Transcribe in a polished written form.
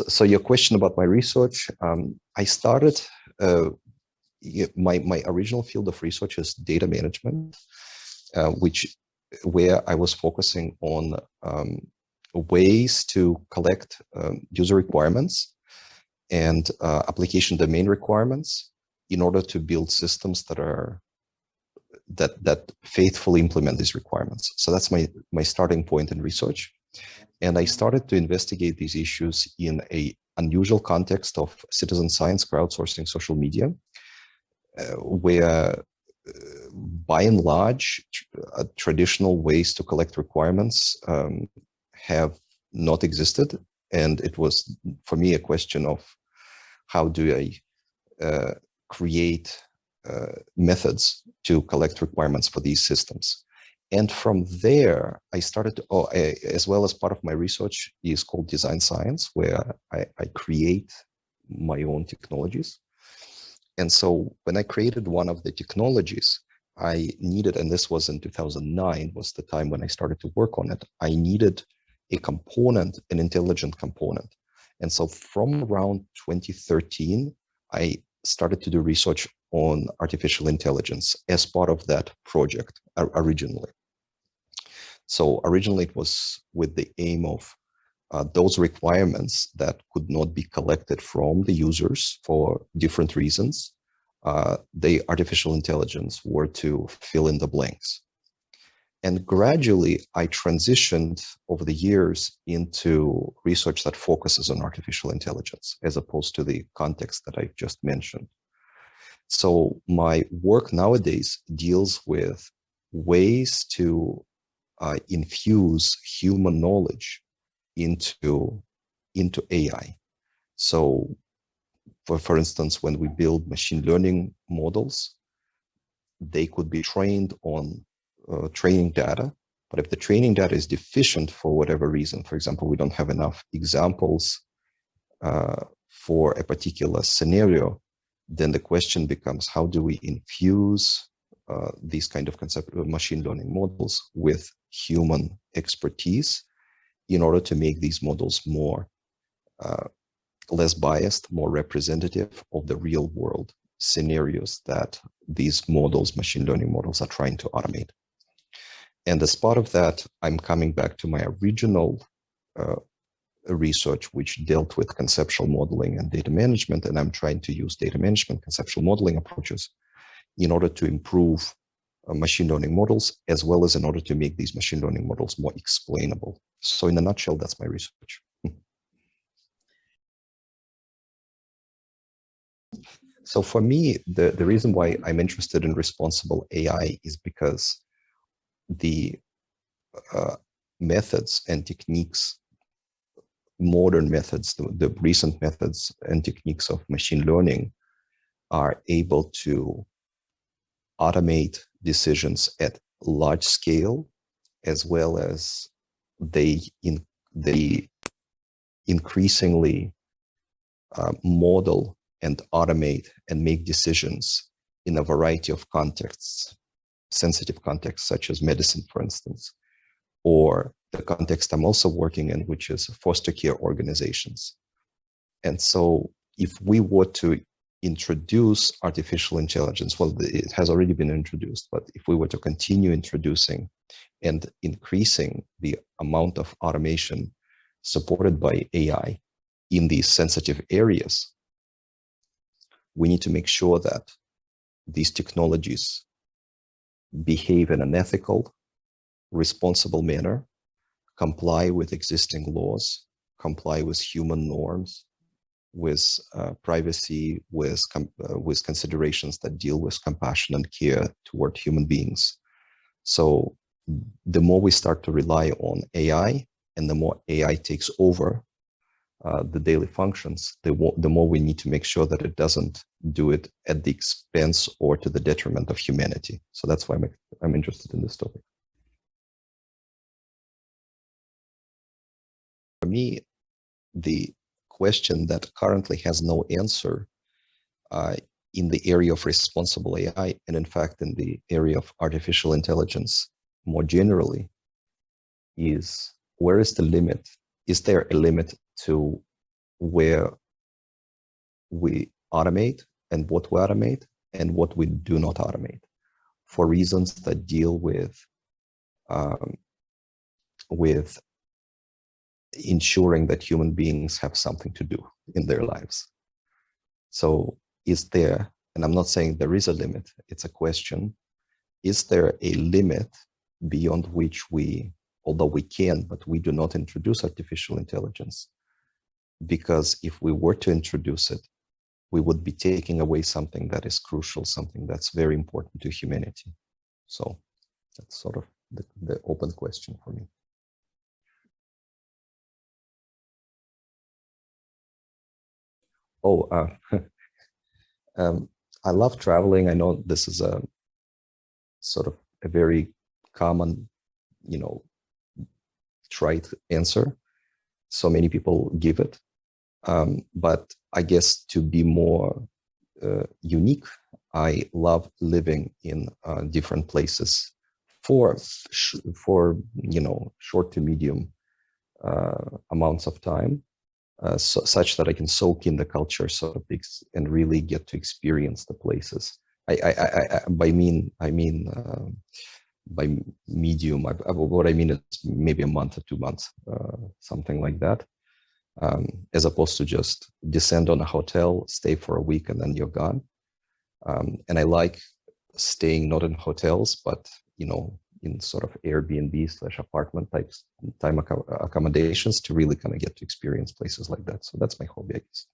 So your question about my research, I started, my original field of research is data management, where I was focusing on ways to collect user requirements and application domain requirements in order to build systems that faithfully implement these requirements. So that's my starting point in research. And I started to investigate these issues in an unusual context of citizen science, crowdsourcing, social media, where by and large, traditional ways to collect requirements have not existed. And it was, for me, a question of how do I create methods to collect requirements for these systems. And from there, I started to, as well as part of my research is called design science, where I create my own technologies. And so when I created one of the technologies, I needed, and this was in 2009, was the time when I started to work on it, I needed a component, an intelligent component. And so from around 2013, I started to do research on artificial intelligence as part of that project originally. So originally it was with the aim of those requirements that could not be collected from the users for different reasons, the artificial intelligence were to fill in the blanks. And gradually I transitioned over the years into research that focuses on artificial intelligence as opposed to the context that I just mentioned. So my work nowadays deals with ways to infuse human knowledge into AI. So for instance, when we build machine learning models, they could be trained on training data, but if the training data is deficient for whatever reason, for example, we don't have enough examples for a particular scenario, then the question becomes, how do we infuse these kind of conceptual machine learning models with human expertise in order to make these models more less biased, more representative of the real world scenarios that these models, machine learning models, are trying to automate. And as part of that, I'm coming back to my original research, which dealt with conceptual modeling and data management, and I'm trying to use data management, conceptual modeling approaches in order to improve machine learning models, as well as in order to make these machine learning models more explainable. So in a nutshell, that's my research. So for me, the reason why I'm interested in responsible AI is because the methods and techniques, modern methods, the recent methods and techniques of machine learning are able to automate decisions at large scale, as well as they increasingly model and automate and make decisions in a variety of contexts, sensitive contexts such as medicine, for instance, or the context I'm also working in, which is foster care organizations. And so if we were to introduce artificial intelligence, well, it has already been introduced, but if we were to continue introducing and increasing the amount of automation supported by AI in these sensitive areas, we need to make sure that these technologies behave in an ethical, responsible manner, comply with existing laws, comply with human norms, with privacy, with considerations that deal with compassion and care toward human beings. So the more we start to rely on AI and the more AI takes over the daily functions, the more we need to make sure that it doesn't do it at the expense or to the detriment of humanity. So that's why I'm interested in this topic. For me, the question that currently has no answer in the area of responsible AI, and in fact in the area of artificial intelligence more generally, is where is the limit? Is there a limit to where we automate and what we automate and what we do not automate for reasons that deal with ensuring that human beings have something to do in their lives. So is there, and I'm not saying there is a limit, it's a question, is there a limit beyond which we, although we can, but we do not introduce artificial intelligence? Because if we were to introduce it, we would be taking away something that is crucial, something that's very important to humanity. So that's sort of the open question for me. Oh, I love traveling. I know this is a sort of a very common, trite answer. So many people give it. But I guess to be more unique, I love living in different places for short to medium amounts of time, such that I can soak in the culture, sort of, and really get to experience the places. By medium, what I mean is maybe a month or 2 months, something like that. As opposed to just descend on a hotel, stay for a week, and then you're gone. And I like staying not in hotels, but in sort of Airbnb/apartment type accommodations to really kind of get to experience places like that. So that's my hobby, I guess.